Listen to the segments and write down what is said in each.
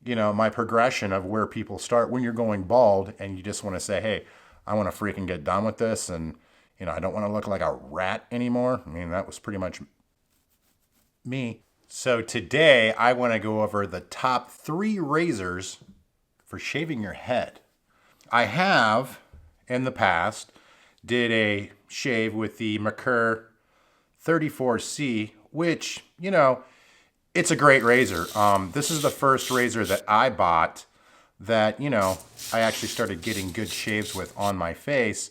you know, my progression of where people start when you're going bald and you just want to say, hey, I want to freaking get done with this. And, you know, I don't want to look like a rat anymore. I mean, that was pretty much me. So today I want to go over the top 3 razors for shaving your head. I have in the past did a shave with the Merkur 34C, which, you know, it's a great razor. This is the first razor that I bought that, you know, I actually started getting good shaves with on my face.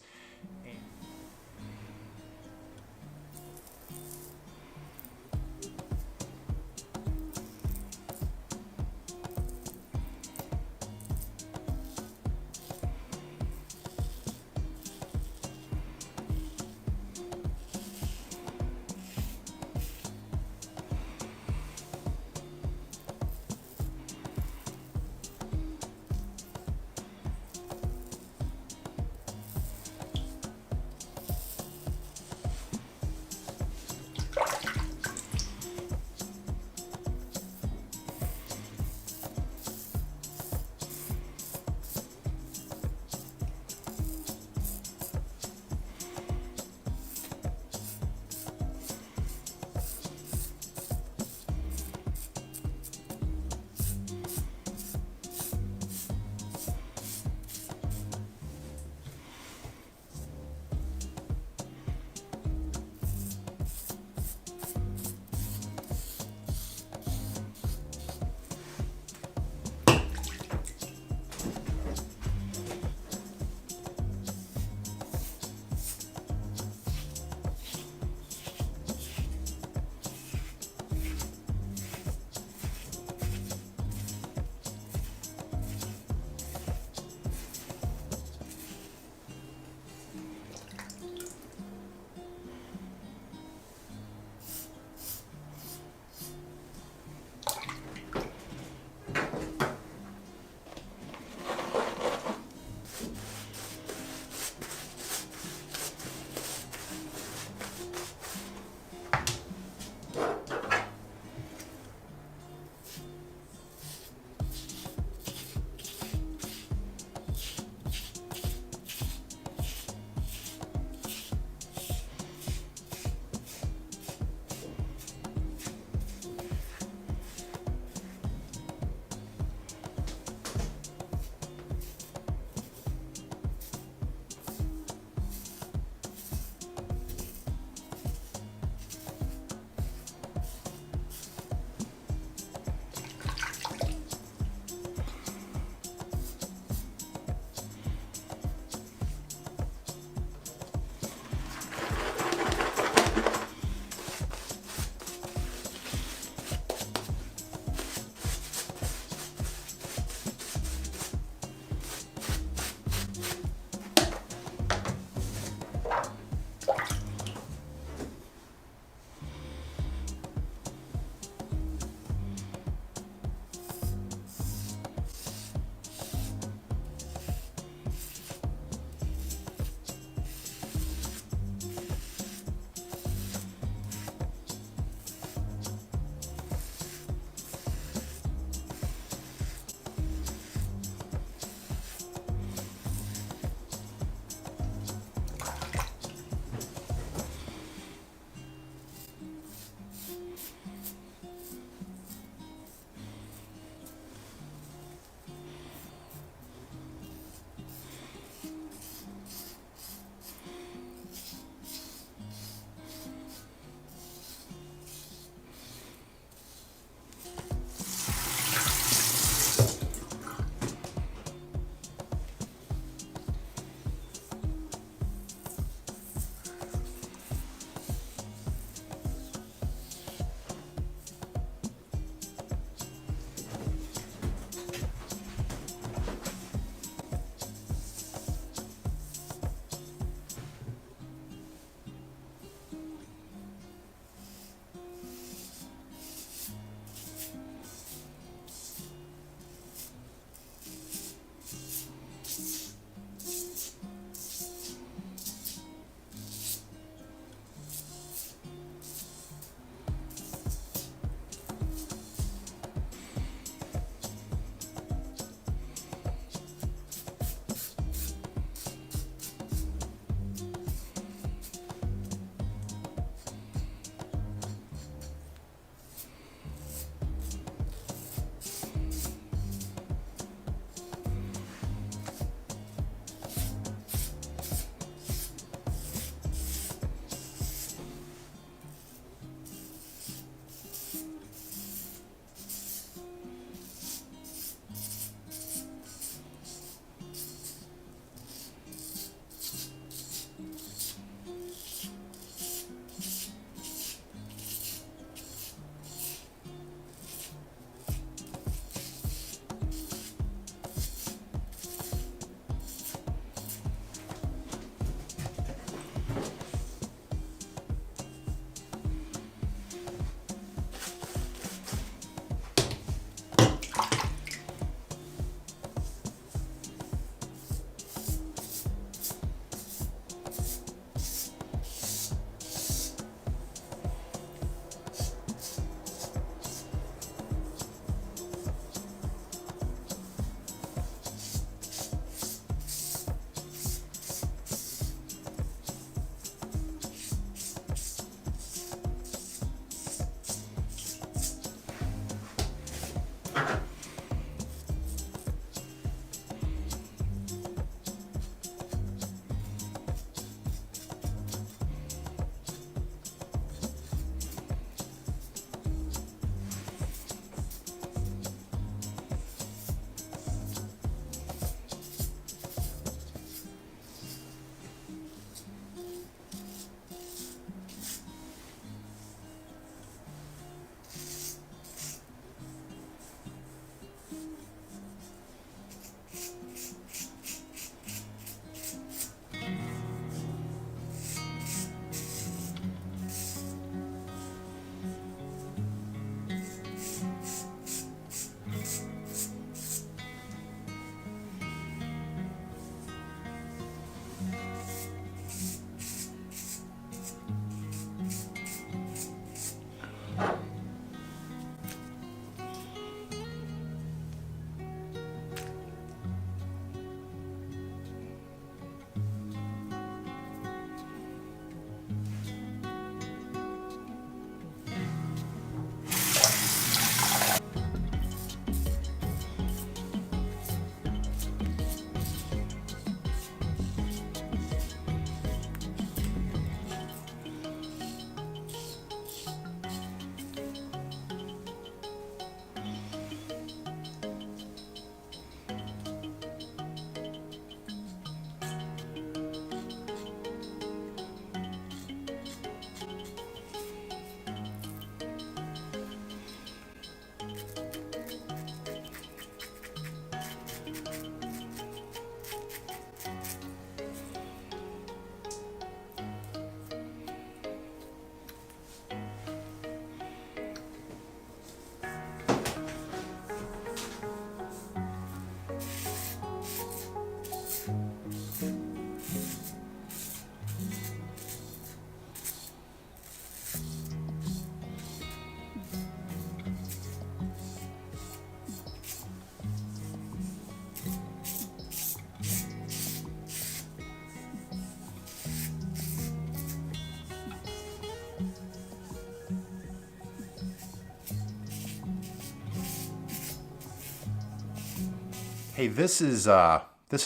hey, this is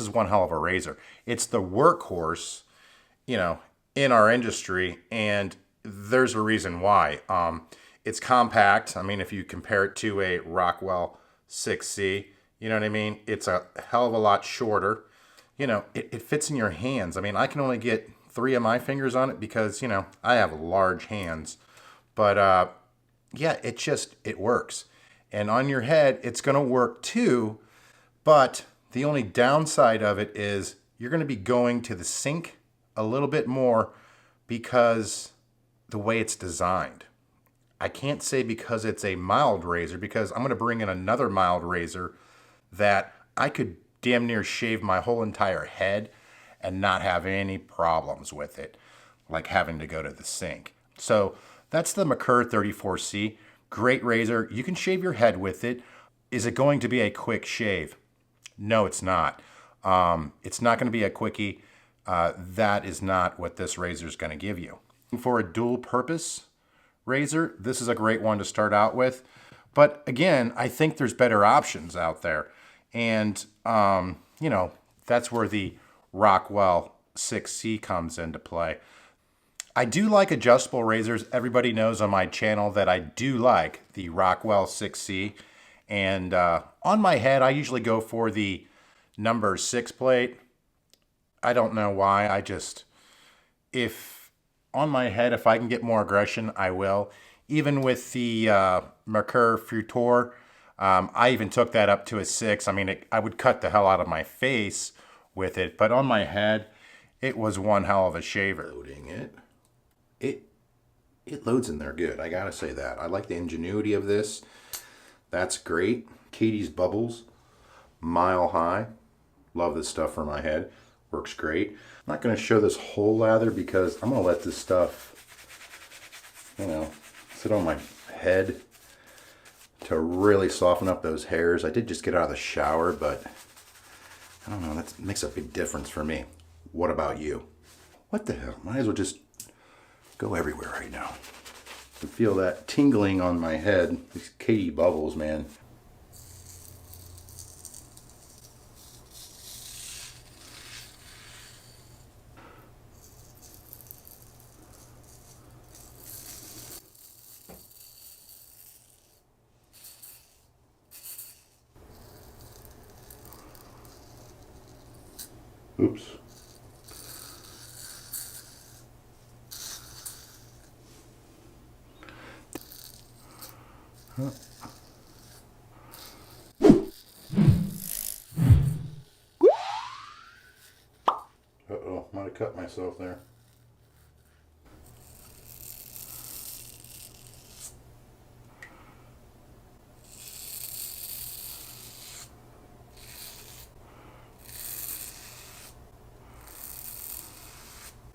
one hell of a razor. It's the workhorse, you know, in our industry, and there's a reason why. It's compact. I mean, if you compare it to a Rockwell 6C, you know what I mean? It's a hell of a lot shorter. You know, it fits in your hands. I mean, I can only get 3 of my fingers on it because, you know, I have large hands. But yeah, it works. And on your head, it's going to work too. But the only downside of it is you're going to be going to the sink a little bit more because the way it's designed. I can't say because it's a mild razor, because I'm going to bring in another mild razor that I could damn near shave my whole entire head and not have any problems with it, like having to go to the sink. So that's the Merkur 34C. Great razor. You can shave your head with it. Is it going to be a quick shave? No, it's not. It's not going to be a quickie. That is not what this razor is going to give you. For a dual purpose razor, this is a great one to start out with. But again, I think there's better options out there. And, you know, that's where the Rockwell 6C comes into play. I do like adjustable razors. Everybody knows on my channel that I do like the Rockwell 6C. And on my head, I usually go for the number 6 plate. I don't know why. If on my head, if I can get more aggression, I will. Even with the Merkur Futur, I even took that up to a 6. I mean, I would cut the hell out of my face with it. But on my head, it was one hell of a shaver. Loading it. It loads in there good. I gotta say that. I like the ingenuity of this. That's great. Katie's Bubbles, Mile High. Love this stuff for my head. Works great. I'm not going to show this whole lather because I'm going to let this stuff, you know, sit on my head to really soften up those hairs. I did just get out of the shower, but I don't know. That makes a big difference for me. What about you? What the hell? Might as well just go everywhere right now. I feel that tingling on my head. These Katie Bubbles, man. Oops. Huh. Uh-oh, might have cut myself there.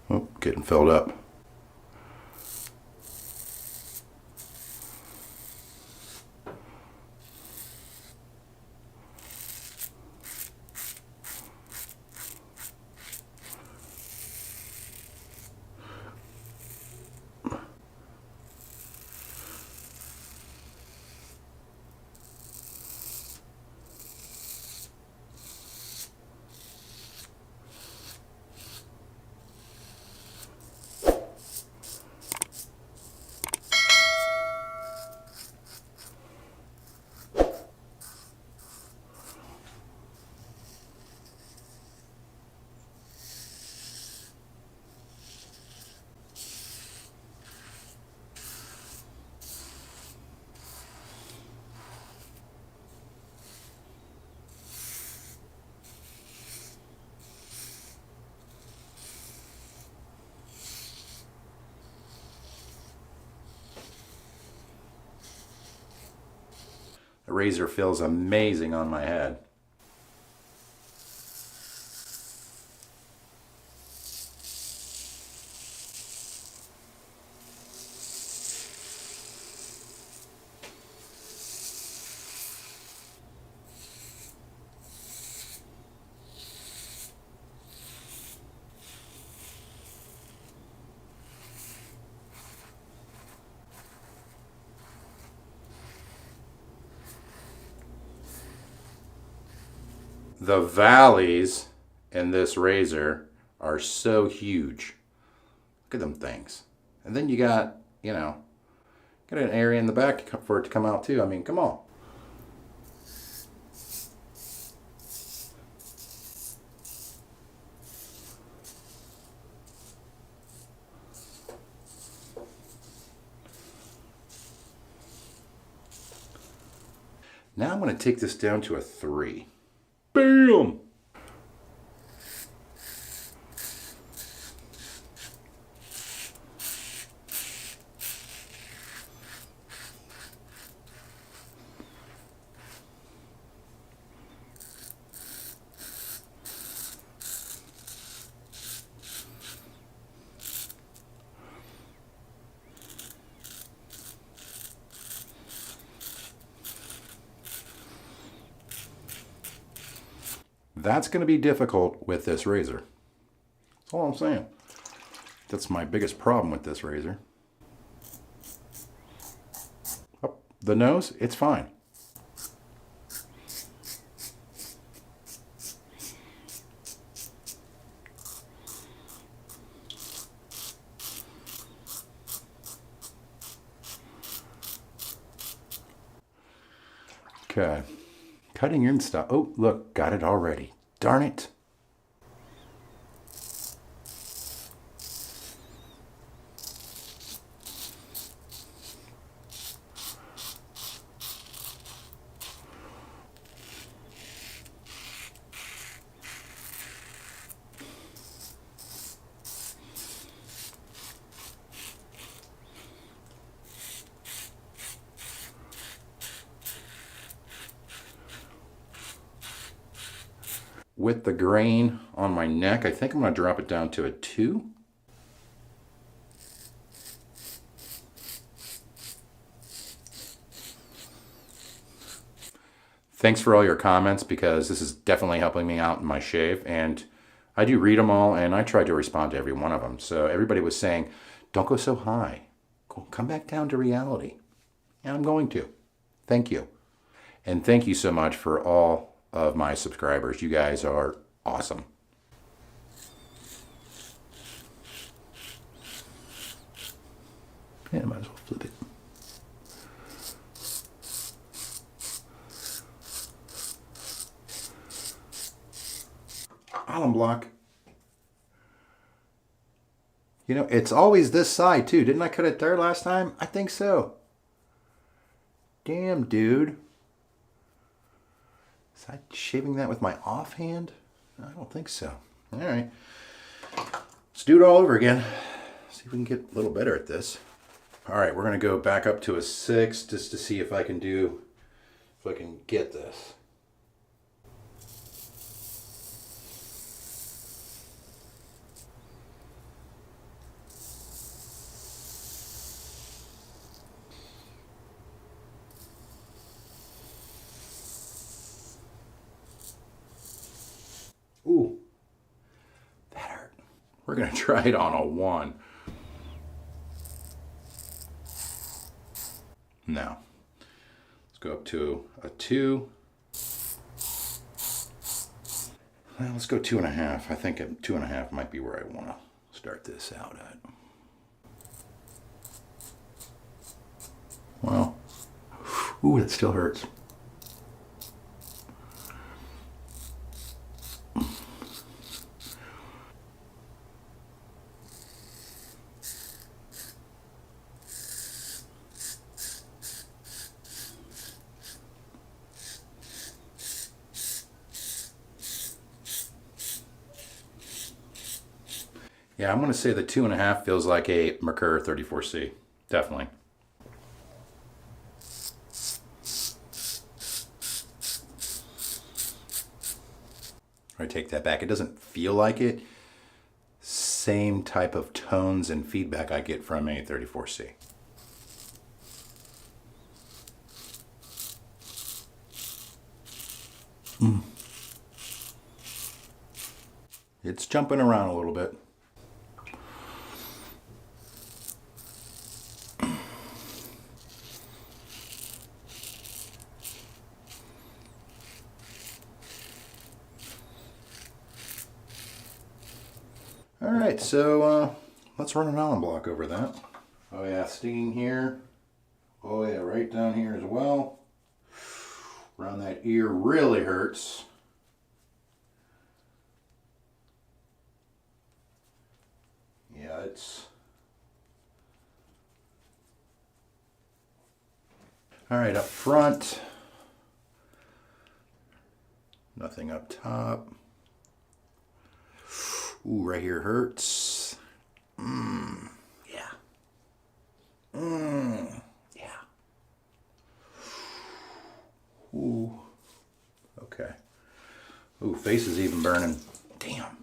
Oh, getting filled up. The razor feels amazing on my head. The valleys in this razor are so huge. Look at them things. And then you got, you know, got an area in the back for it to come out too. I mean, come on. Now I'm going to take this down to a 3. Bam! That's going to be difficult with this razor. That's all I'm saying. That's my biggest problem with this razor. Oh, the nose, it's fine. Okay. Cutting in stuff. Oh, look, got it already. Darn it. With the grain on my neck, I think I'm going to drop it down to a 2. Thanks for all your comments, because this is definitely helping me out in my shave, and I do read them all, and I try to respond to every one of them. So everybody was saying, don't go so high. Come back down to reality. And I'm going to. Thank you. And thank you so much for all of my subscribers. You guys are awesome. Yeah, I might as well flip it. Alum block. You know, it's always this side too. Didn't I cut it there last time? I think so. Damn, dude. Is I shaving that with my offhand? I don't think so. All right. Let's do it all over again. See if we can get a little better at this. All right, we're going to go back up to a 6 just to see if I can get this. Ooh, that hurt. We're going to try it on a 1. Now, let's go up to a 2. Well, let's go 2.5. I think 2.5 might be where I want to start this out at. Well, ooh, it still hurts. Yeah, I'm going to say the 2.5 feels like a Merkur 34C. Definitely. I take that back. It doesn't feel like it. Same type of tones and feedback I get from a 34C. It's jumping around a little bit. All right, so let's run an Allen block over that. Oh yeah, stinging here. Oh yeah, right down here as well. Around that ear really hurts. Yeah, it's... All right, up front. Nothing up top. Ooh, right here hurts. Yeah. Yeah. Ooh. Okay. Ooh, face is even burning. Damn.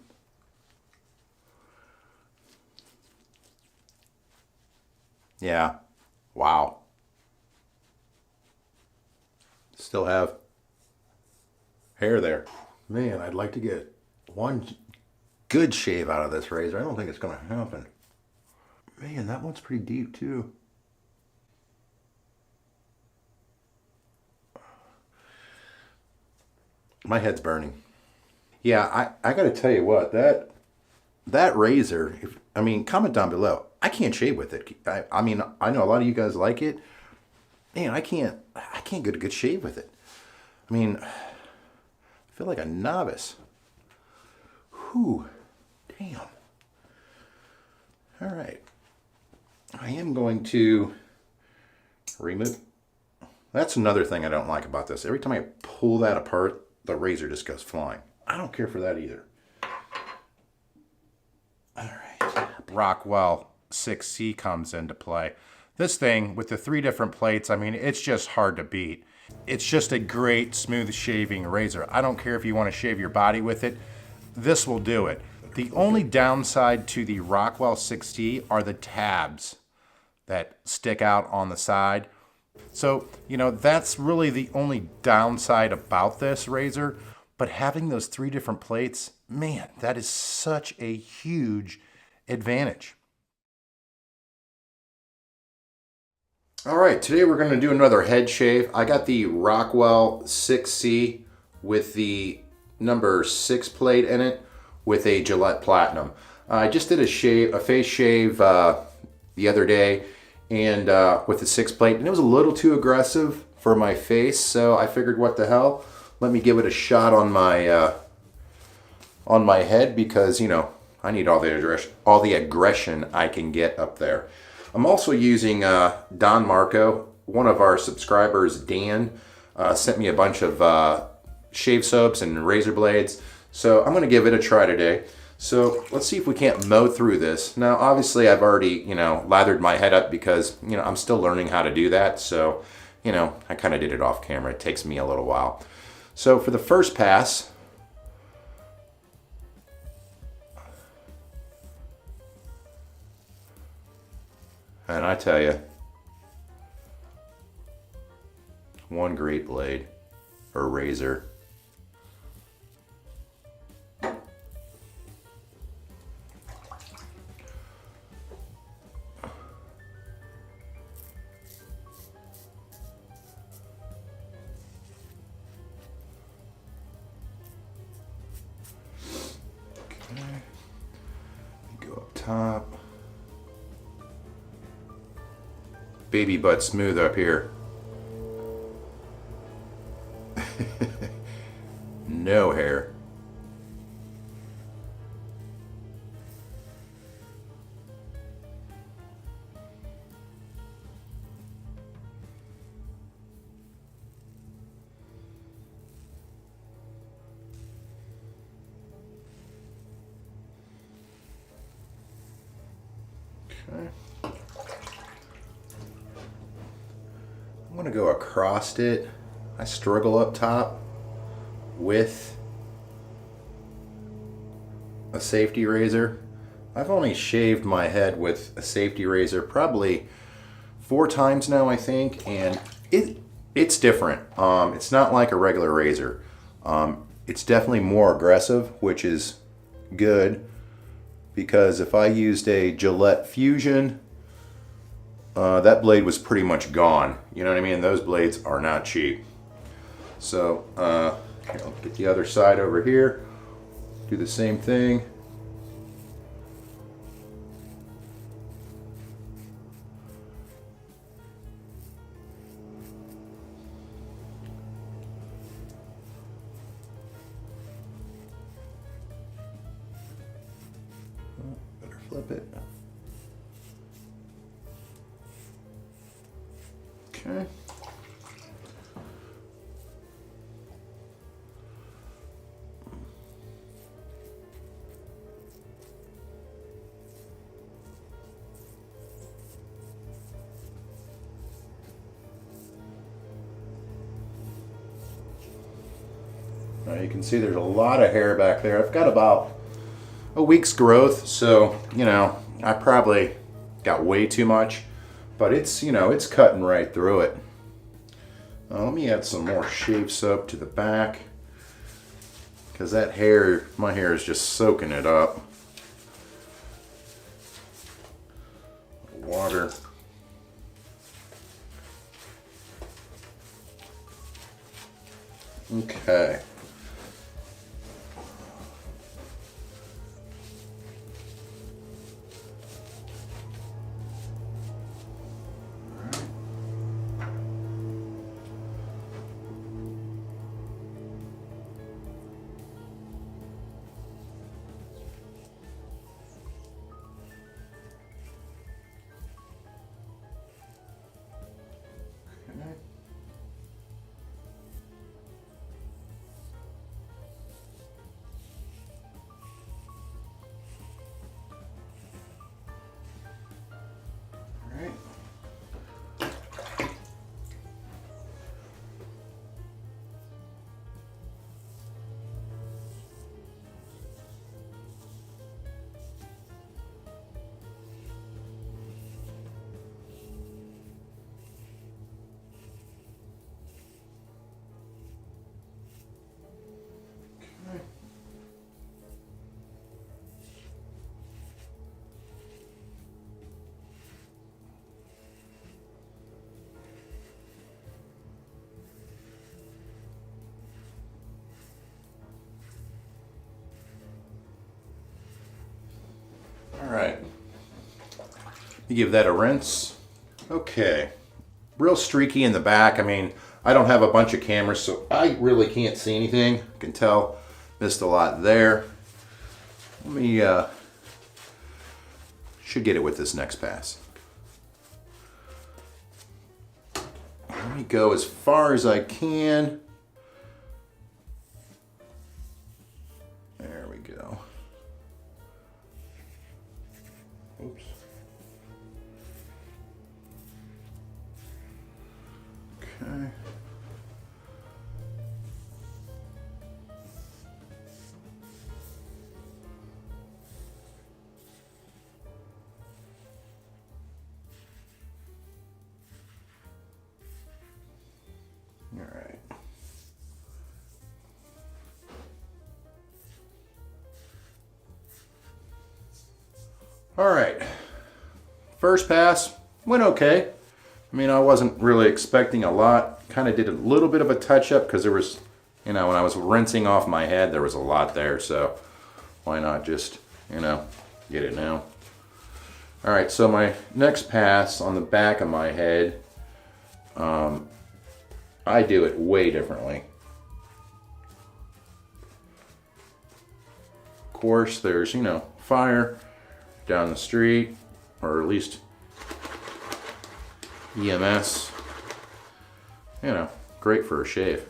Yeah. Wow. Still have hair there. Man, I'd like to get one good shave out of this razor. I don't think it's going to happen. Man, that one's pretty deep too. My head's burning. Yeah, I got to tell you what, that razor, I mean, comment down below. I can't shave with it. I mean, I know a lot of you guys like it. Man, I can't get a good shave with it. I mean, I feel like a novice. Whew. Damn. All right. I am going to remove. That's another thing I don't like about this. Every time I pull that apart, the razor just goes flying. I don't care for that either. All right. Rockwell 6C comes into play. This thing with the 3 different plates, I mean, it's just hard to beat. It's just a great smooth shaving razor. I don't care if you want to shave your body with it. This will do it. The only downside to the Rockwell 6C are the tabs that stick out on the side. So, you know, that's really the only downside about this razor. But having those 3 different plates, man, that is such a huge advantage. All right, today we're going to do another head shave. I got the Rockwell 6C with the number 6 plate in it with a Gillette Platinum. I just did a face shave the other day and with the 6 plate, and it was a little too aggressive for my face, so I figured, what the hell? Let me give it a shot on my head because, you know, I need all the aggression I can get up there. I'm also using Don Marco. One of our subscribers, Dan, sent me a bunch of shave soaps and razor blades. So I'm going to give it a try today. So let's see if we can't mow through this. Now, obviously, I've already, you know, lathered my head up because, you know, I'm still learning how to do that. So, you know, I kind of did it off camera. It takes me a little while. So for the first pass, and I tell you, one great blade or razor. Okay. Go up top. Baby butt smooth up here. No hair. Okay. I'm going to go across it. I struggle up top with a safety razor. I've only shaved my head with a safety razor probably 4 times now, I think, and it's different. It's not like a regular razor. It's definitely more aggressive, which is good, because if I used a Gillette Fusion, that blade was pretty much gone. You know what I mean? Those blades are not cheap. So here, I'll get the other side over here. Do the same thing. flip it. Okay. Now you can see there's a lot of hair back there. I've got about a week's growth, so, you know, I probably got way too much, but it's, you know, it's cutting right through it. Let me add some more shave soap to the back, because that hair, my hair is just soaking it up. Water. Okay. All right, you give that a rinse. Okay, real streaky in the back. I mean, I don't have a bunch of cameras, so I really can't see anything. You can tell, missed a lot there. Let me, should get it with this next pass. Let me go as far as I can. There we go. Oops. Okay. All right. All right. First pass went okay. I mean, I wasn't really expecting a lot. Kind of did a little bit of a touch up because there was, you know, when I was rinsing off my head, there was a lot there. So why not just, you know, get it now? All right. So my next pass on the back of my head, I do it way differently. Of course, there's, you know, fire down the street, or at least EMS. You know, great for a shave.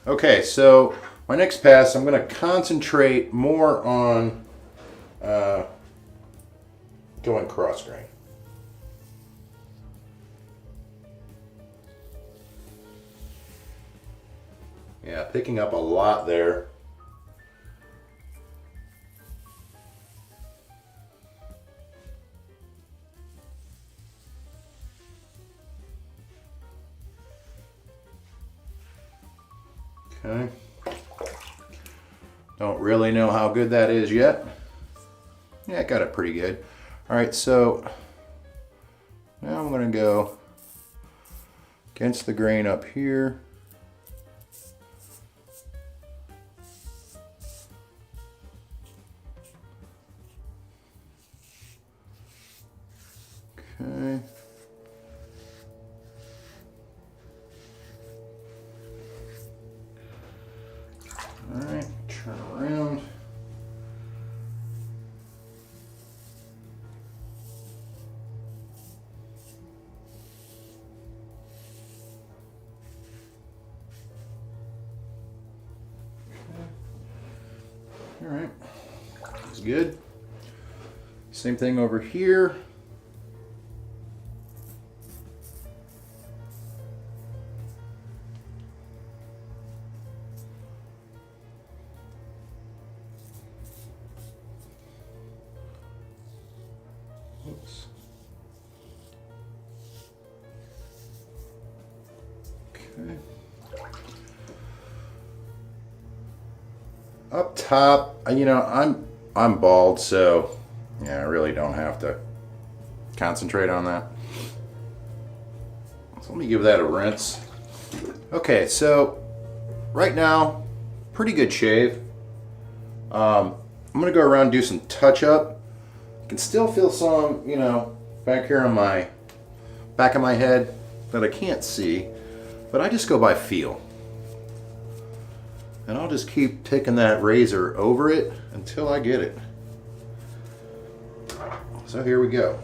Okay, so my next pass, I'm going to concentrate more on going cross grain. Yeah, picking up a lot there. Okay. Don't really know how good that is yet. Yeah, I got it pretty good. All right, so now I'm going to go against the grain up here. Okay. All right, turn around. All right, that's good. Same thing over here. Oops. Okay. Up top, you know, I'm bald, so yeah, I really don't have to concentrate on that. So let me give that a rinse. Okay, so right now, pretty good shave. I'm gonna go around and do some touch up. I can still feel some, you know, back here on my back of my head that I can't see, but I just go by feel. And I'll just keep taking that razor over it until I get it. So here we go.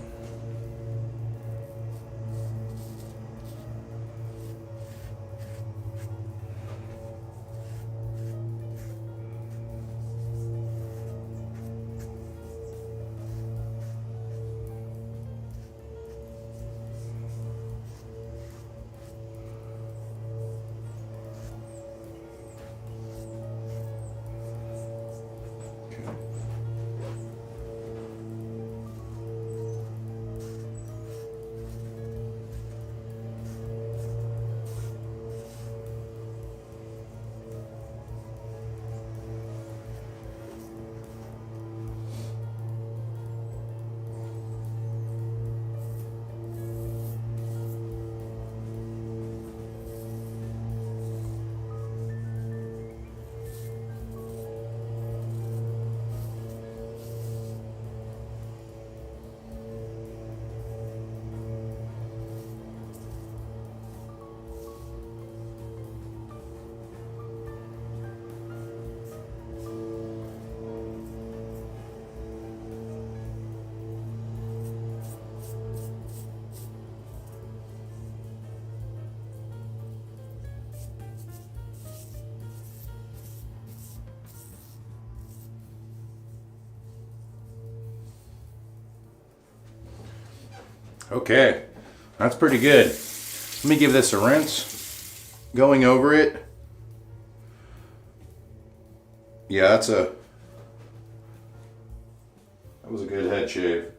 Okay, that's pretty good. Let me give this a rinse. Going over it. Yeah, that was a good head shave.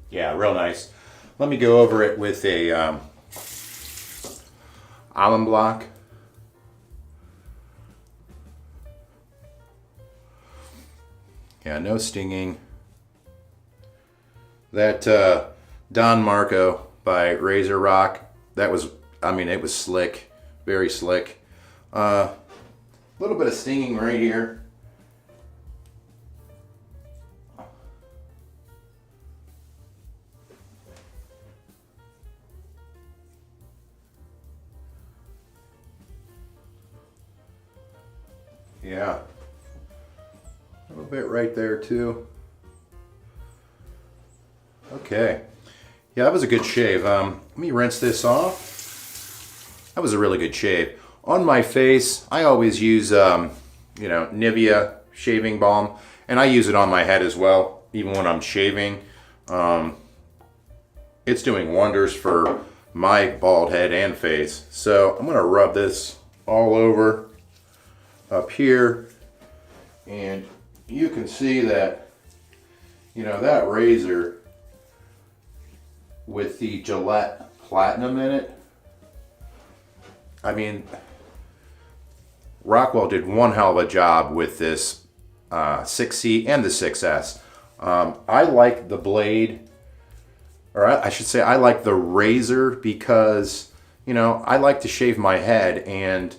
Yeah, real nice. Let me go over it with a alum block. Yeah, no stinging. That Don Marco by Razor Rock, that was, I mean, it was slick, very slick. A little bit of stinging right here. Yeah. A little bit right there too. Okay. Yeah, that was a good shave. Let me rinse this off. That was a really good shave. On my face, I always use, you know, Nivea shaving balm, and I use it on my head as well, even when I'm shaving. It's doing wonders for my bald head and face. So I'm gonna rub this all over up here, and you can see that, you know, that razor with the Gillette Platinum in it, I mean, Rockwell did one hell of a job with this 6C and the 6S. I like the blade, or I should say I like the razor because, you know, I like to shave my head, and,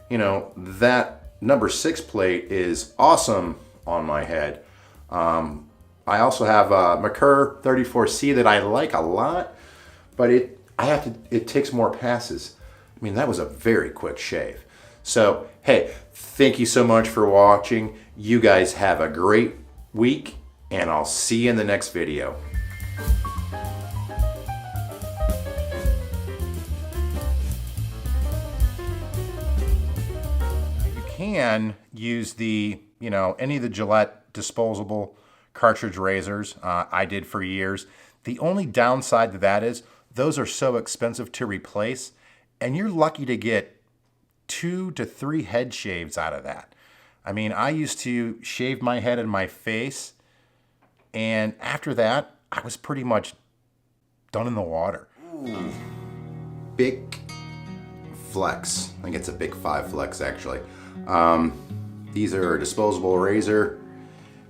you know, that number 6 plate is awesome on my head. I also have a Merkur 34C that I like a lot, but it takes more passes. I mean, that was a very quick shave. So, hey, thank you so much for watching. You guys have a great week, and I'll see you in the next video. can use the, you know, any of the Gillette disposable cartridge razors. I did for years. The only downside to that is those are so expensive to replace, and you're lucky to get 2 to 3 head shaves out of that. I mean, I used to shave my head and my face, and after that, I was pretty much done in the water. Ooh. Big Flex. I think it's a Big 5 Flex, actually. These are a disposable razor,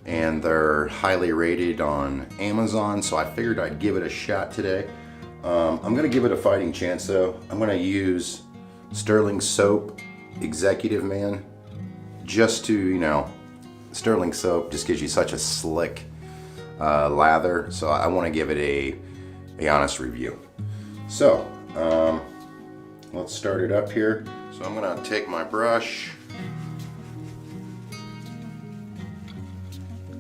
and they're highly rated on Amazon, so I figured I'd give it a shot today. I'm gonna give it a fighting chance though. I'm gonna use Sterling Soap Executive Man, just to, you know, Sterling Soap just gives you such a slick lather, so I want to give it a honest review. So let's start it up here. So I'm gonna take my brush,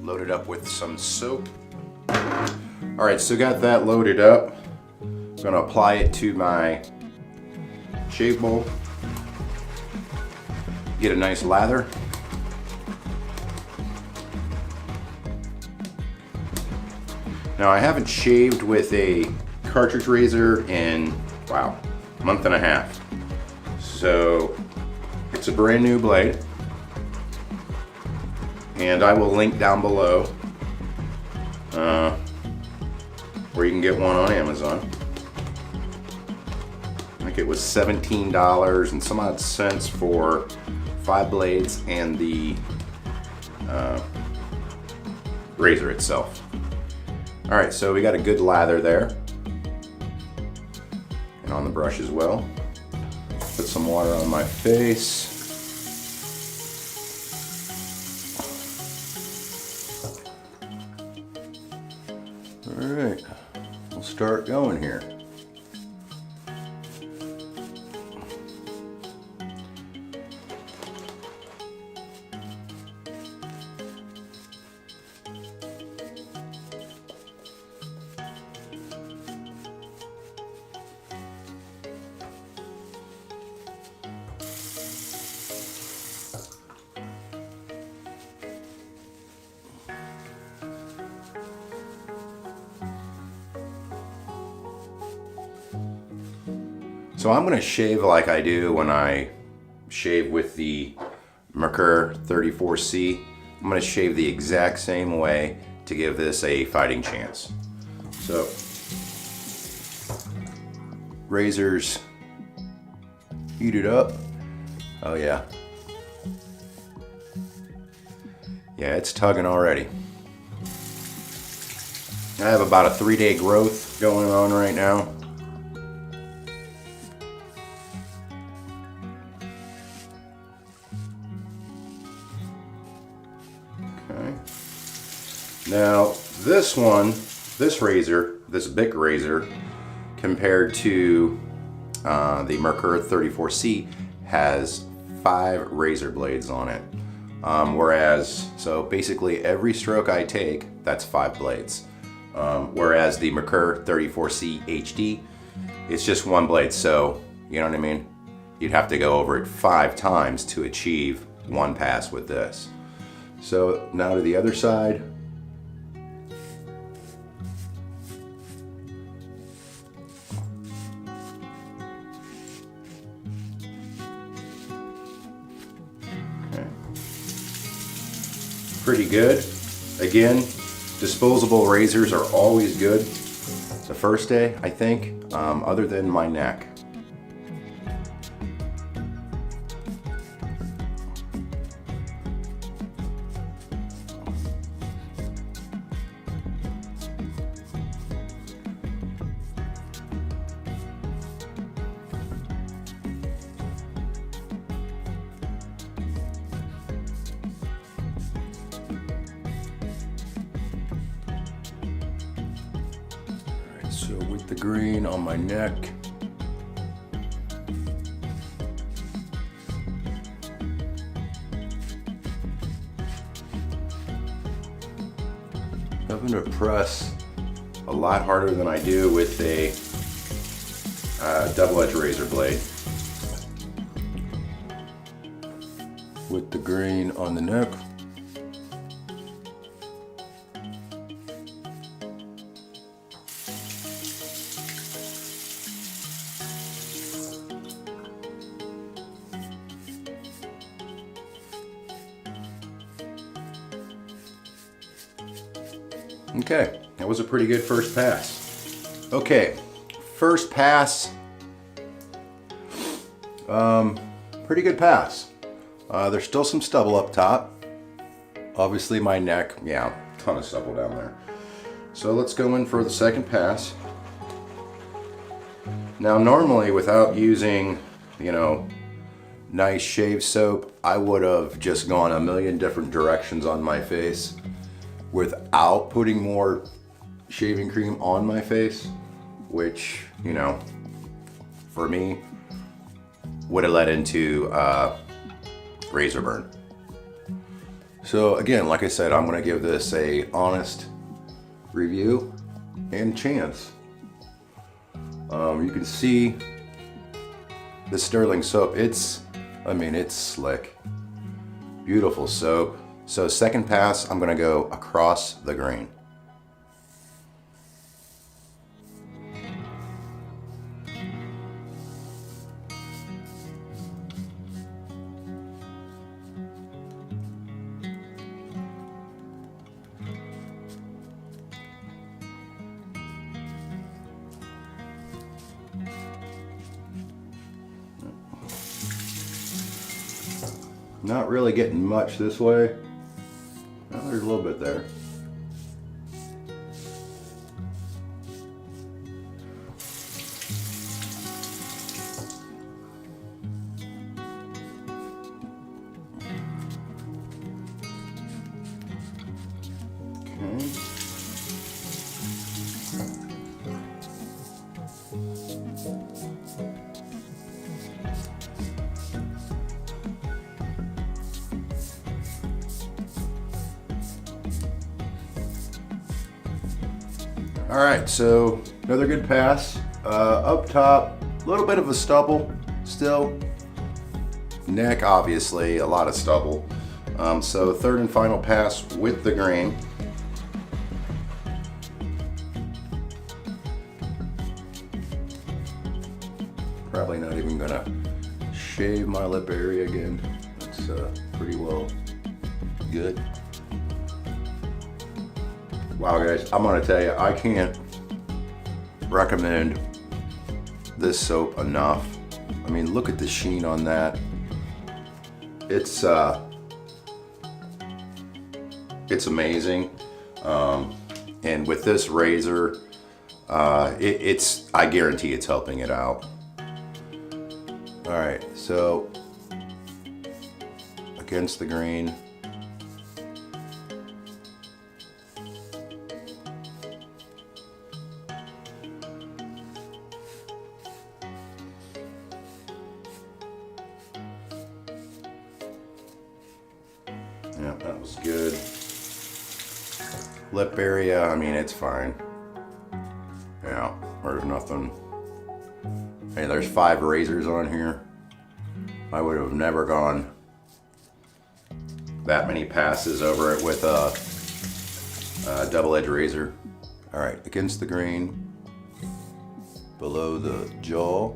load it up with some soap. All right, so got that loaded up. I'm gonna apply it to my shave bowl. Get a nice lather. Now I haven't shaved with a cartridge razor in, wow, a month and a half. So it's a brand new blade. And I will link down below where you can get one on Amazon. I think it was $17 and some odd cents for 5 blades and the razor itself. All right, so we got a good lather there, and on the brush as well. Put some water on my face. All right, we'll start going here. So I'm gonna shave like I do when I shave with the Merkur 34C. I'm gonna shave the exact same way to give this a fighting chance. So, razors heated up. Oh yeah. Yeah, it's tugging already. I have about a 3-day growth going on right now. Now this one, this razor, this Bic razor, compared to the Merkur 34C, has 5 razor blades on it. Whereas, so basically every stroke I take, that's 5 blades. Whereas the Merkur 34C HD, it's just 1 blade. So, you know what I mean? You'd have to go over it 5 times to achieve 1 pass with this. So now to the other side. Pretty good. Again, disposable razors are always good the first day, I think, other than my neck. So with the green on my neck, having to press a lot harder than I do with a double-edged razor blade. with the grain on the neck. Okay, that was a pretty good first pass. Okay, first pass, pretty good pass. There's still some stubble up top. Obviously my neck, yeah, ton of stubble down there. So let's go in for the second pass. Now normally without using, you know, nice shave soap, I would have just gone a million different directions on my face without putting more shaving cream on my face, which, you know, for me, would have led into razor burn. So again, like I said, I'm gonna give this a honest review and chance. You can see the Sterling soap, I mean, it's slick. Beautiful soap. So second pass, I'm gonna go across the grain. Not really getting much this way. Well, there's a little bit there. Okay. All right, so another good pass. Up top, a little bit of a stubble still. Neck, obviously, a lot of stubble. So third and final pass with the grain. Probably not even gonna shave my lip area again. That's pretty well good. Wow guys, I'm gonna tell you, I can't recommend this soap enough. I mean, look at the sheen on that. It's amazing. And with this razor, I guarantee it's helping it out. All right, so against the grain. Yeah, that was good. Lip area, I mean, it's fine. Yeah, there's nothing. Hey, there's 5 razors on here. I would have never gone that many passes over it with a double-edged razor. All right, against the grain, below the jaw.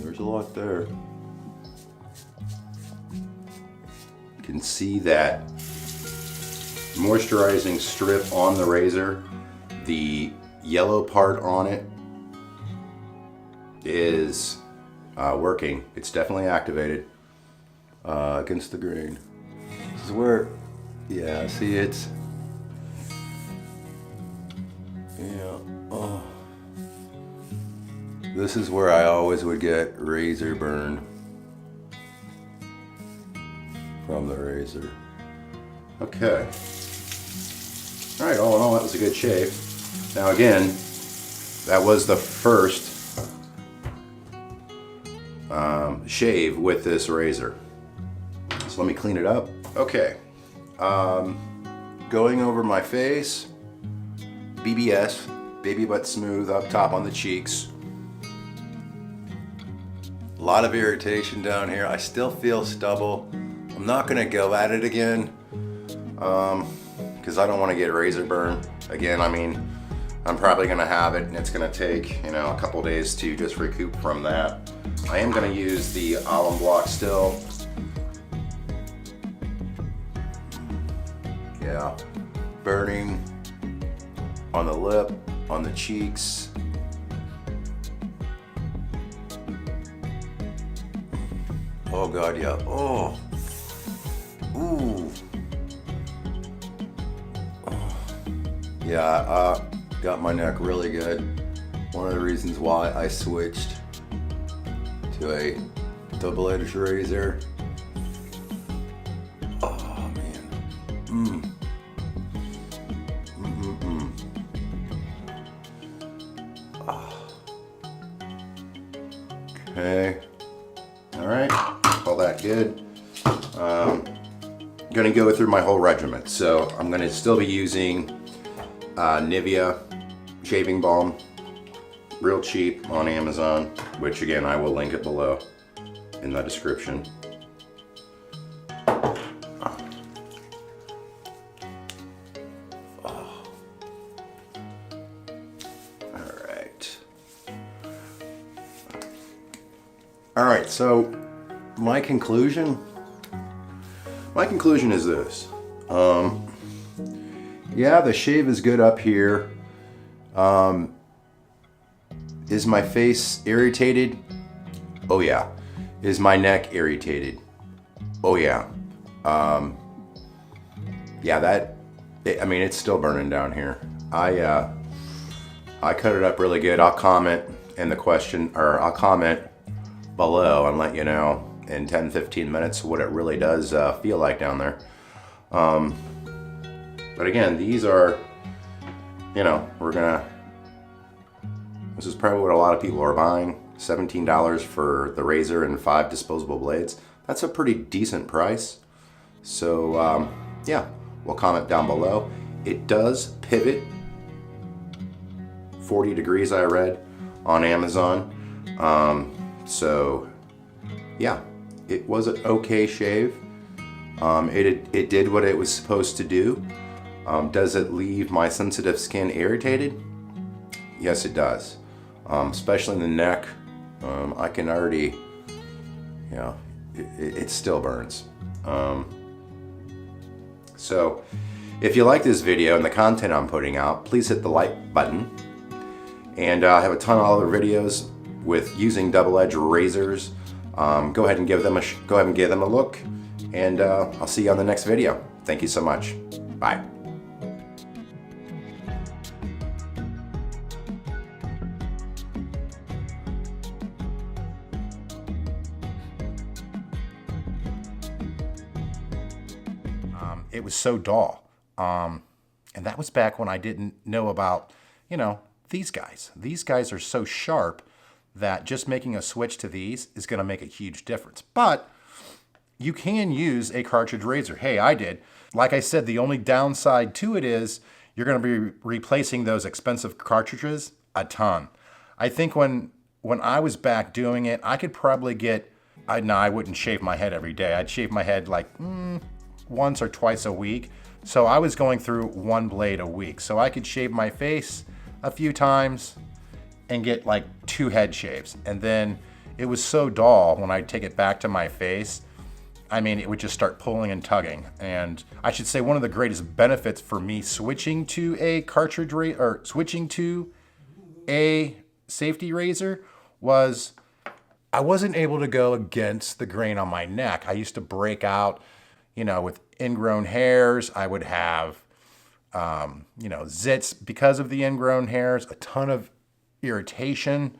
There's a lot there. You can see that moisturizing strip on the razor. The yellow part on it is working. It's definitely activated against the grain. This is where, yeah, see it's, yeah, oh. This is where I always would get razor burn from the razor. Okay. All right, all in all, that was a good shave. Now again, that was the first shave with this razor. So let me clean it up. Okay. Going over my face, BBS, baby butt smooth up top on the cheeks. A lot of irritation down here. I still feel stubble. I'm not gonna go at it again because I don't want to get razor burn again. I mean, I'm probably gonna have it and it's gonna take, you know, a couple days to just recoup from that. I am gonna use the alum block still. Yeah, burning on the lip, on the cheeks. Oh God, yeah. Oh. Ooh. Oh. Yeah, got my neck really good. One of the reasons why I switched to a double-edged razor. Oh man. Okay. All right. All that good. I'm gonna go through my whole regimen. So I'm gonna still be using Nivea shaving balm, real cheap on Amazon, which again I will link it below in the description. All right, so my conclusion is this. Yeah, the shave is good up here. Is my face irritated? Oh yeah. Is my neck irritated? Oh yeah. Yeah, I mean, it's still burning down here. I cut it up really good. I'll comment in the question, or I'll comment below and let you know in 10-15 minutes what it really does feel like down there. But again, these are, you know, this is probably what a lot of people are buying. $17 for the razor and 5 disposable blades. That's a pretty decent price. So yeah, we'll comment down below. It does pivot 40 degrees, I read on Amazon. So yeah, it was an okay shave. It did what it was supposed to do. Does it leave my sensitive skin irritated? Yes, it does. Especially in the neck. I can already, you know, it still burns. So if you like this video and the content I'm putting out, please hit the like button. And I have a ton of other videos with using double-edged razors. Go ahead and give them a look, and I'll see you on the next video. Thank you so much. Bye. It was so dull, and that was back when I didn't know about, you know, these guys. These guys are so sharp that just making a switch to these is going to make a huge difference. But you can use a cartridge razor. Hey, I did. Like I said, the only downside to it is you're going to be replacing those expensive cartridges a ton. I think when I was back doing it, I could probably get, I wouldn't shave my head every day. I'd shave my head like once or twice a week. So I was going through 1 blade a week. So I could shave my face a few times and get like 2 head shaves. And then it was so dull when I'd take it back to my face. I mean, it would just start pulling and tugging. And I should say one of the greatest benefits for me switching to a cartridge razor, or switching to a safety razor, was I wasn't able to go against the grain on my neck. I used to break out, you know, with ingrown hairs. I would have, you know, zits because of the ingrown hairs, a ton of irritation.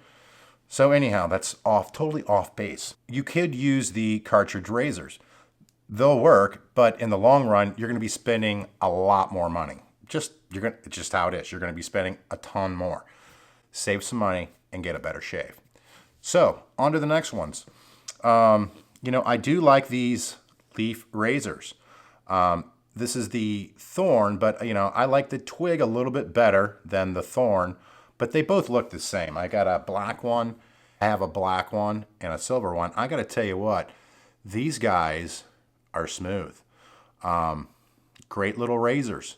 So anyhow, that's totally off base. You could use the cartridge razors. They'll work, but in the long run, you're going to be spending a lot more money. It's just how it is. You're going to be spending a ton more. Save some money and get a better shave. So on to the next ones. You know, I do like these Leaf razors. This is the Thorn, but you know, I like the Twig a little bit better than the Thorn. but they both look the same. I got a black one, I have a black one, and a silver one. I got to tell you what, these guys are smooth. Great little razors.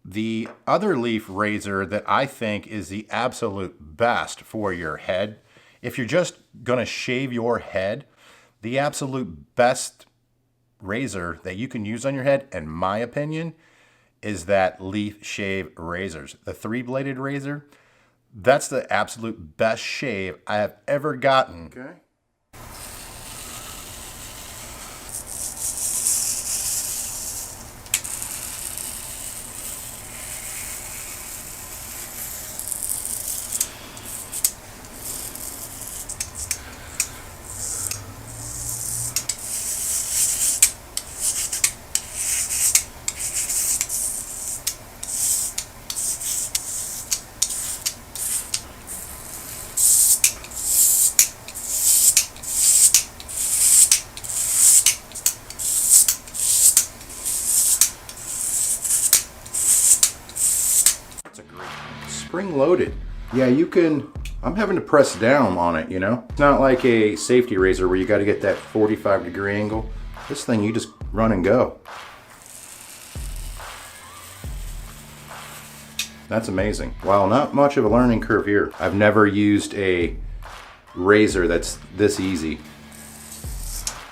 The other Leaf razor that I think is the absolute best for your head, if you're just gonna shave your head, the absolute best razor that you can use on your head, in my opinion, is that Leaf Shave razors. The 3-bladed razor, that's the absolute best shave I have ever gotten. Okay. Spring loaded. Yeah, you can, I'm having to press down on it, you know? It's not like a safety razor where you got to get that 45-degree angle. This thing, you just run and go. That's amazing. While not much of a learning curve here, I've never used a razor that's this easy.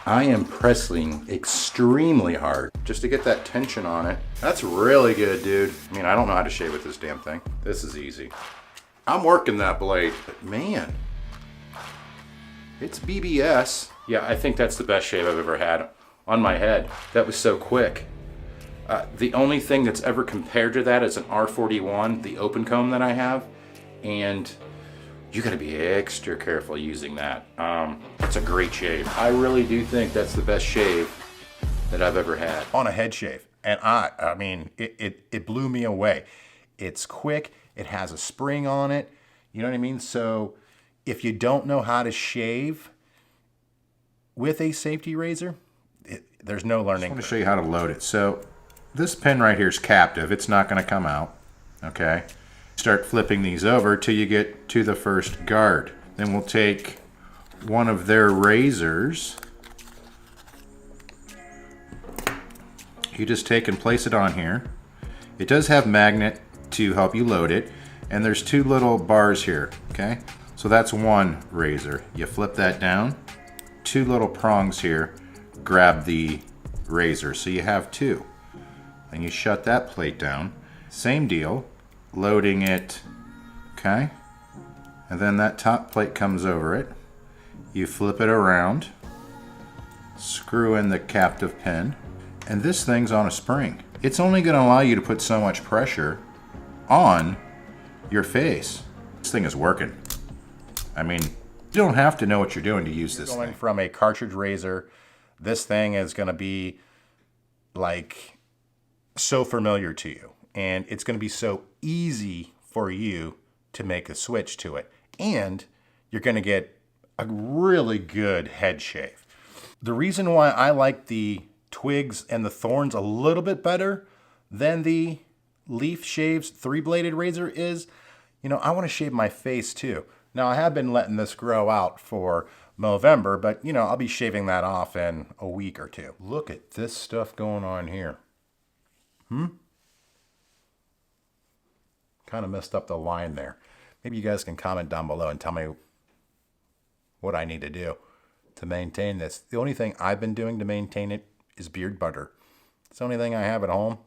I am pressing extremely hard just to get that tension on it. That's really good, dude. I mean, I don't know how to shave with this damn thing. This is easy. I'm working that blade, but man, it's BBS. Yeah, I think that's the best shave I've ever had on my head. That was so quick. The only thing that's ever compared to that is an R41, the open comb that I have, and you gotta be extra careful using that. It's a great shave. I really do think that's the best shave that I've ever had. On a head shave. And I mean, it blew me away. It's quick, it has a spring on it, you know what I mean? So if you don't know how to shave with a safety razor, there's no learning. I'm going to show you how to load it. So this pin right here is captive. It's not going to come out, okay? Start flipping these over till you get to the first guard. Then we'll take one of their razors. You just take and place it on here. It does have magnet to help you load it, and there's 2 little bars here, okay? So that's one razor. You flip that down, 2 little prongs here, grab the razor, so you have 2. Then you shut that plate down. Same deal, loading it, okay? And then that top plate comes over it. You flip it around, screw in the captive pin, and this thing's on a spring. It's only gonna allow you to put so much pressure on your face. This thing is working. I mean, you don't have to know what you're doing to use this Going thing. from a cartridge razor, this thing is gonna be like so familiar to you. And it's gonna be so easy for you to make a switch to it. And you're gonna get a really good head shave. The reason why I like the Twigs and the Thorns a little bit better than the Leaf Shave's 3-bladed razor is, you know, I want to shave my face too. Now I have been letting this grow out for November, but you know, I'll be shaving that off in a week or 2. Look at this stuff going on here. Kind of messed up the line there. Maybe you guys can comment down below and tell me what I need to do to maintain this. The only thing I've been doing to maintain it is beard butter. It's the only thing I have at home.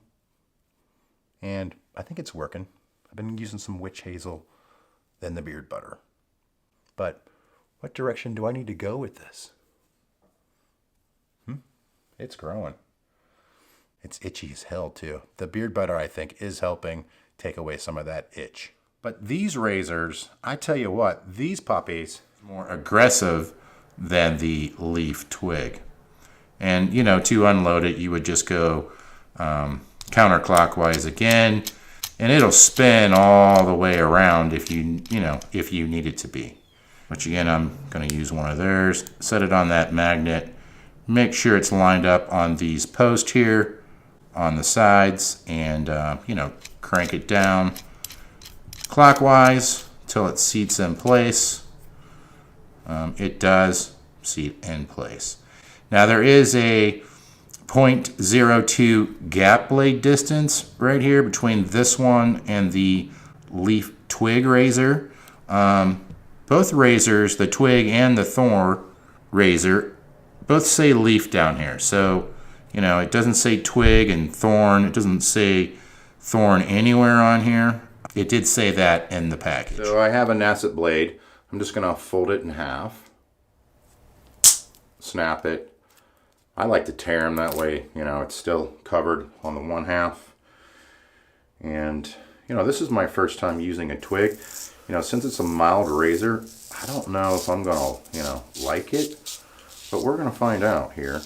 And I think it's working. I've been using some witch hazel, then the beard butter. But what direction do I need to go with this? It's growing. It's itchy as hell too. The beard butter, I think, is helping take away some of that itch. But these razors, I tell you what, these puppies are more aggressive than the Leaf Twig. And, you know, to unload it, you would just go counterclockwise again, and it'll spin all the way around if you need it to be. Which again, I'm going to use one of theirs, set it on that magnet, make sure it's lined up on these posts here on the sides, and, you know, crank it down, clockwise till it seats in place. It does seat in place. Now there is a 0.02 gap blade distance right here between this one and the Leaf Twig razor. Both razors, the Twig and the Thor razor, both say Leaf down here. So, you know, it doesn't say Twig and Thorn. It doesn't say Thorn anywhere on here. It did say that in the package. So I have a Nasset blade. I'm just going to fold it in half. Snap it. I like to tear them that way, you know, it's still covered on the one half. And, you know, this is my first time using a Twig. You know, since it's a mild razor, I don't know if I'm gonna, you know, like it, but we're gonna find out here.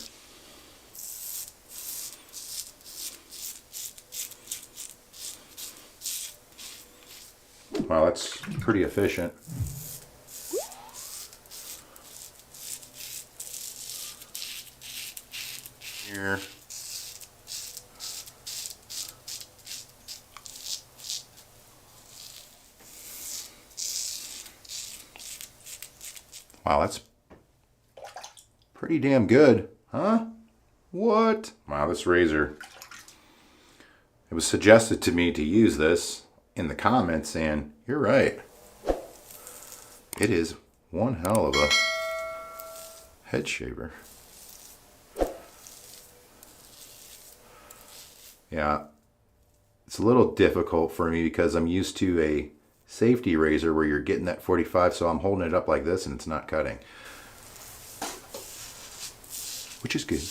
Well, that's pretty efficient. Here. Wow, that's pretty damn good, huh? What? Wow, this razor. It was suggested to me to use this in the comments, and you're right. It is one hell of a head shaver. Yeah, it's a little difficult for me because I'm used to a safety razor where you're getting that 45, so I'm holding it up like this and it's not cutting, which is good.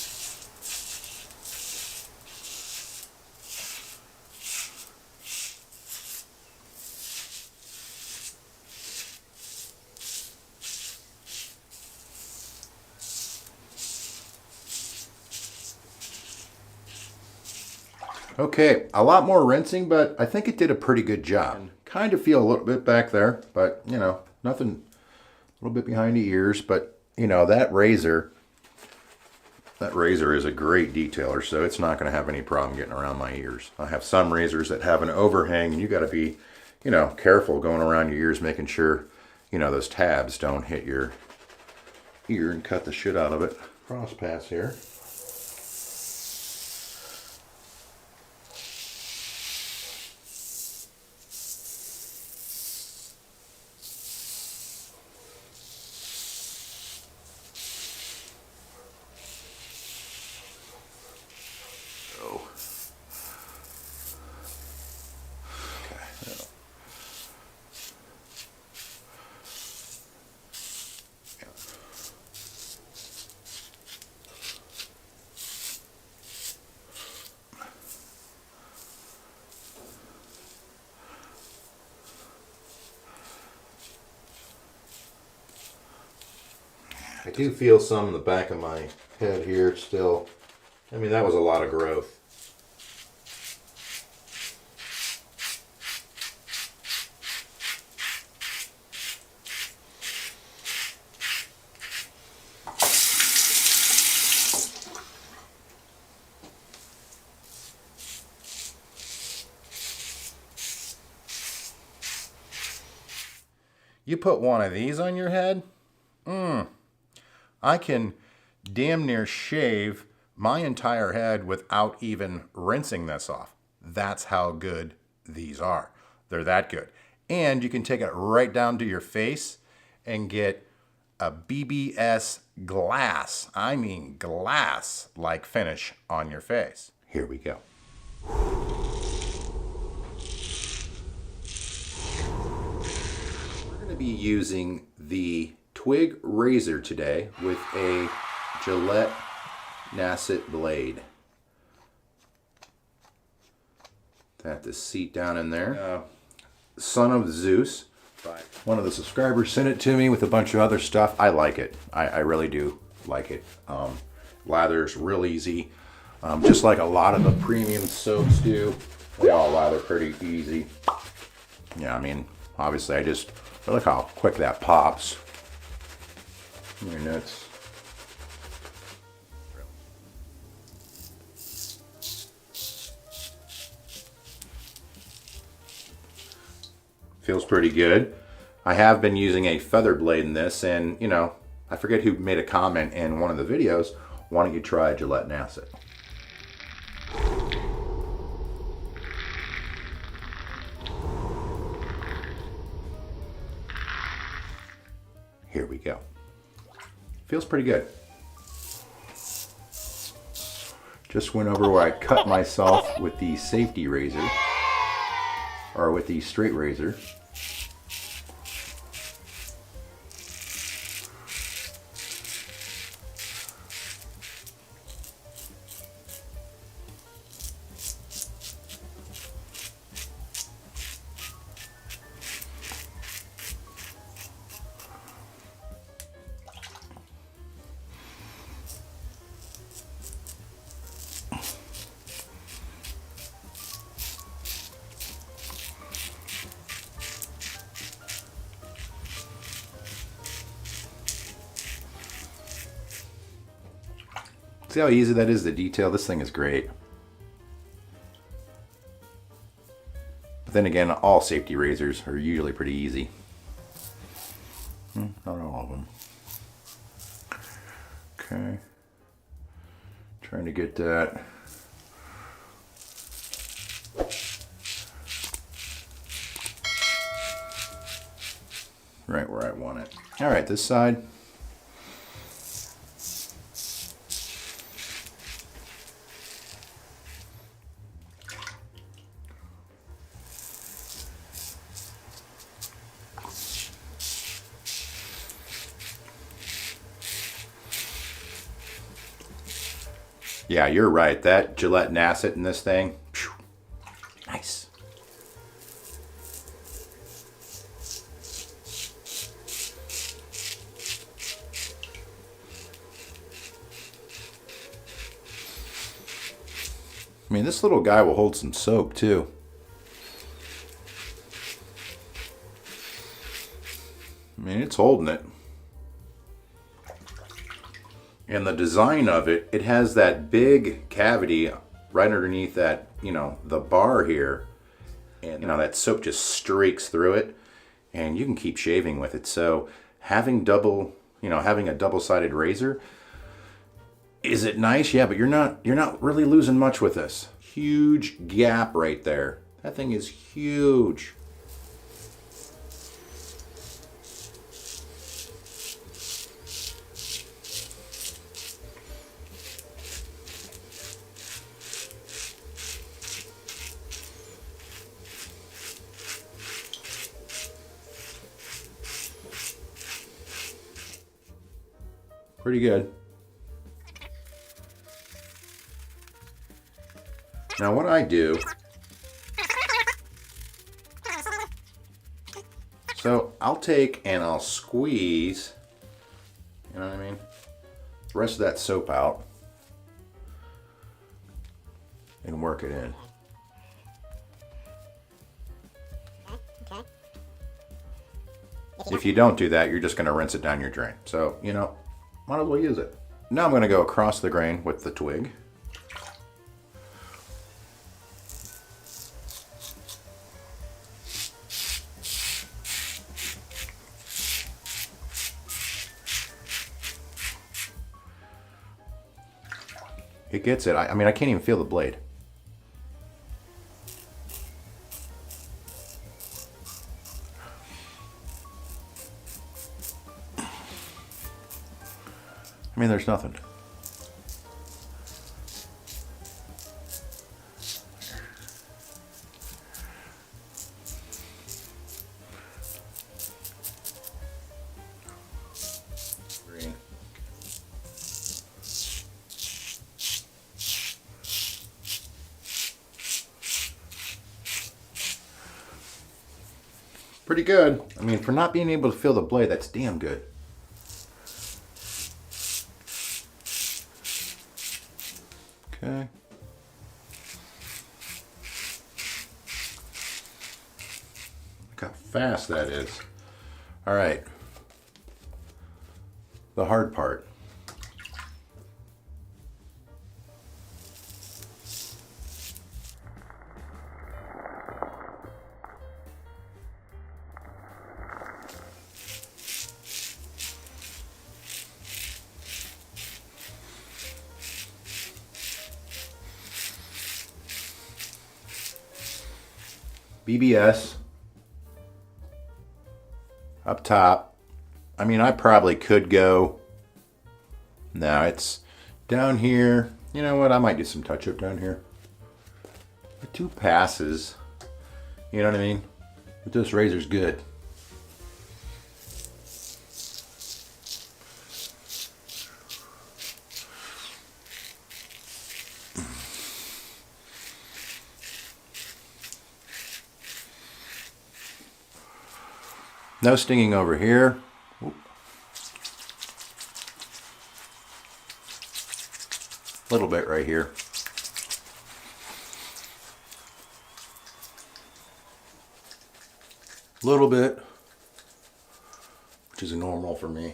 Okay, a lot more rinsing, but I think it did a pretty good job. Kind of feel a little bit back there, but you know, nothing, a little bit behind the ears, but you know, that razor is a great detailer, so it's not going to have any problem getting around my ears. I have some razors that have an overhang, and you got to be, you know, careful going around your ears, making sure, you know, those tabs don't hit your ear and cut the shit out of it. Cross pass here. I do feel some in the back of my head here still. I mean, that was a lot of growth. You put one of these on your head? I can damn near shave my entire head without even rinsing this off. That's how good these are. They're that good. And you can take it right down to your face and get a BBS glass, I mean glass-like finish on your face. Here we go. We're going to be using the Twig razor today with a Gillette Nasset blade. That the seat down in there. Son of Zeus. One of the subscribers sent it to me with a bunch of other stuff. I like it. I really do like it. Lather's real easy. Just like a lot of the premium soaps do. They all lather pretty easy. Yeah, I mean, obviously look how quick that pops. Very nuts. Feels pretty good. I have been using a feather blade in this, and you know, I forget who made a comment in one of the videos, why don't you try a gelatin acid? Here we go. Feels pretty good. Just went over where I cut myself with the safety razor, or with the straight razor. See how easy that is to detail? This thing is great. But then again, all safety razors are usually pretty easy. Not all of them. Okay. Trying to get that. Right where I want it. All right, this side. Yeah, you're right. That gelatin acid in this thing, phew, nice. I mean, this little guy will hold some soap too. I mean, it's holding it. And the design of it, it has that big cavity right underneath that, you know, the bar here. And, you know, that soap just streaks through it. And you can keep shaving with it. So having having a double-sided razor, is it nice? Yeah, but you're not really losing much with this. Huge gap right there. That thing is huge. Pretty good. Now what I do, so I'll take and I'll squeeze, you know what I mean, the rest of that soap out and work it in. If you don't do that, you're just going to rinse it down your drain. So, you know, might as well use it. Now I'm going to go across the grain with the twig. It gets it. I mean, I can't even feel the blade. I mean, there's nothing. Green. Pretty good. I mean, for not being able to feel the blade, that's damn good. Okay. Look how fast that is. All right. The hard part. BBS up top. I mean, I probably could go. No, it's down here. You know what? I might do some touch up down here. The 2 passes. You know what I mean? But this razor's good. No stinging over here. Oop. Little bit right here. Little bit, which is normal for me.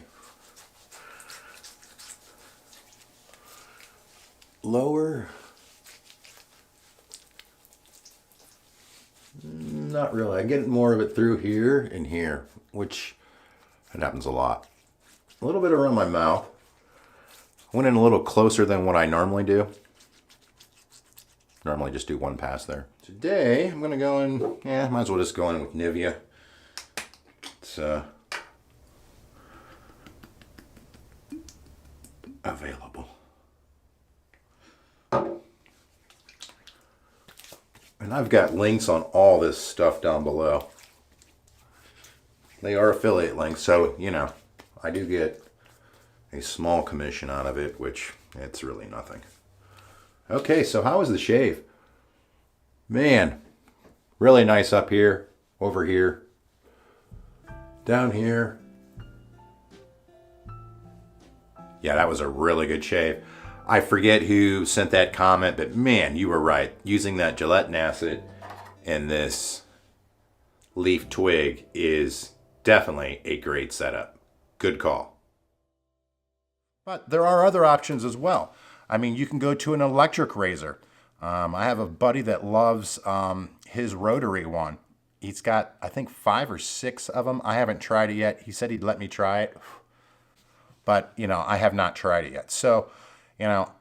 Lower. Not really. I get more of it through here and here, which that happens a lot. A little bit around my mouth. I went in a little closer than what I normally do. Normally just do 1 pass there. Today I'm gonna go in, might as well just go in with Nivea. It's available. And I've got links on all this stuff down below. They are affiliate links, so, you know, I do get a small commission out of it, which it's really nothing. Okay, so how was the shave? Man, really nice up here, over here, down here. Yeah, that was a really good shave. I forget who sent that comment, but man, you were right. Using that gelatin acid and this Leaf Twig is definitely a great setup. Good call. But there are other options as well. I mean, you can go to an electric razor. I have a buddy that loves his rotary one. He's got, I think, 5 or 6 of them. I haven't tried it yet. He said he'd let me try it. But, you know, I have not tried it yet. So, you know,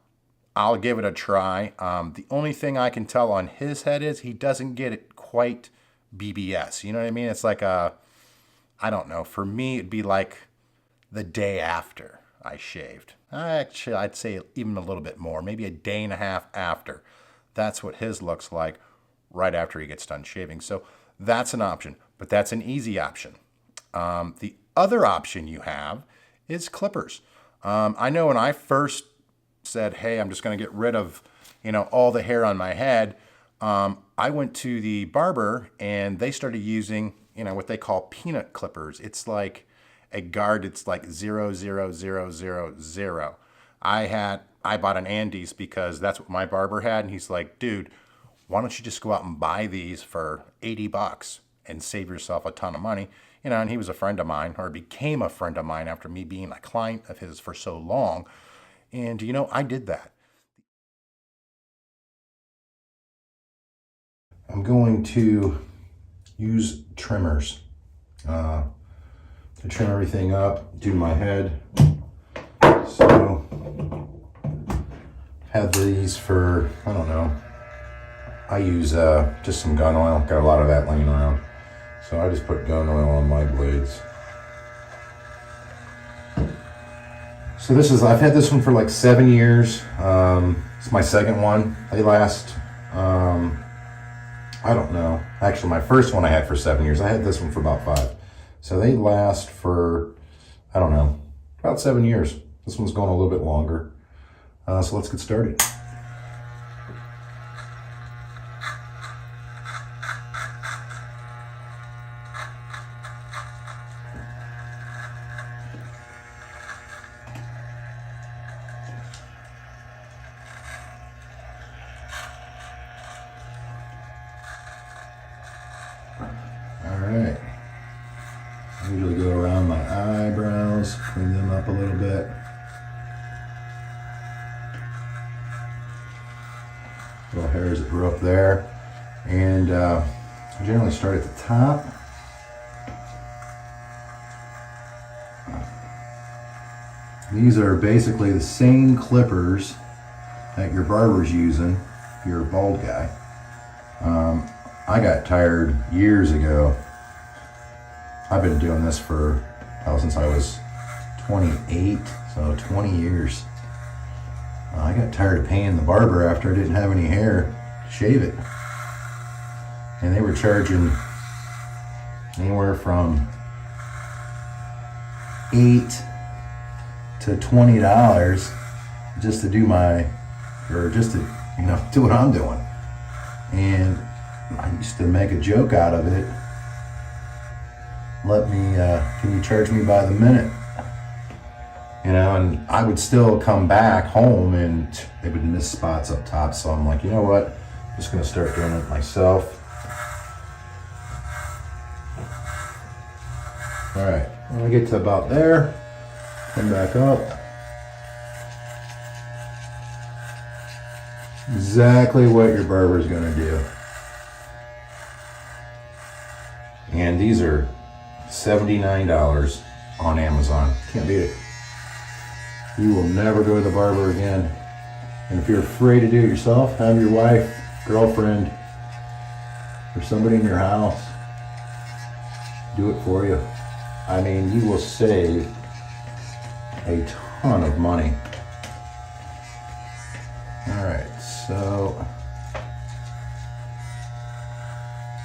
I'll give it a try. The only thing I can tell on his head is he doesn't get it quite BBS. You know what I mean? It's like a, I don't know. For me, it'd be like the day after I shaved. Actually, I'd say even a little bit more. Maybe a day and a half after. That's what his looks like right after he gets done shaving. So that's an option. But that's an easy option. The other option you have is clippers. I know when I first said, hey, I'm just going to get rid of, you know, all the hair on my head, I went to the barber and they started using, you know, what they call peanut clippers. It's like a guard. It's like 0.0000. I bought an Andes because that's what my barber had. And he's like, dude, why don't you just go out and buy these for $80 and save yourself a ton of money? You know, and he was a friend of mine, or became a friend of mine after me being a client of his for so long. And, you know, I did that. I'm going to use trimmers to trim everything up, do my head. So, had these for, I don't know, I use just some gun oil, got a lot of that laying around. So I just put gun oil on my blades. So this is, I've had this one for like 7 years. It's my second one. They last, I don't know. Actually, my first one I had for 7 years. I had this one for about 5. So they last for, I don't know, about 7 years. This one's going a little bit longer. So let's get started. Alright, I usually go around my eyebrows, clean them up a little bit. Little hairs that grew up there. And I generally start at the top. These are basically the same clippers that your barber's using if you're a bald guy. I got tired years ago. I've been doing this for, since I was 28, so 20 years. I got tired of paying the barber after I didn't have any hair to shave it. And they were charging anywhere from $8 to $20 just to do just to, do what I'm doing. And I used to make a joke out of it. Can you charge me by the minute? And I would still come back home and they would miss spots up top. So I'm like, you know what? I'm just gonna start doing it myself. All right, when I get to about there, come back up. Exactly what your barber's gonna do. And these are $79 on Amazon. Can't beat it. You will never go to the barber again. And if you're afraid to do it yourself, have your wife, girlfriend, or somebody in your house do it for you. I mean, you will save a ton of money. All right, so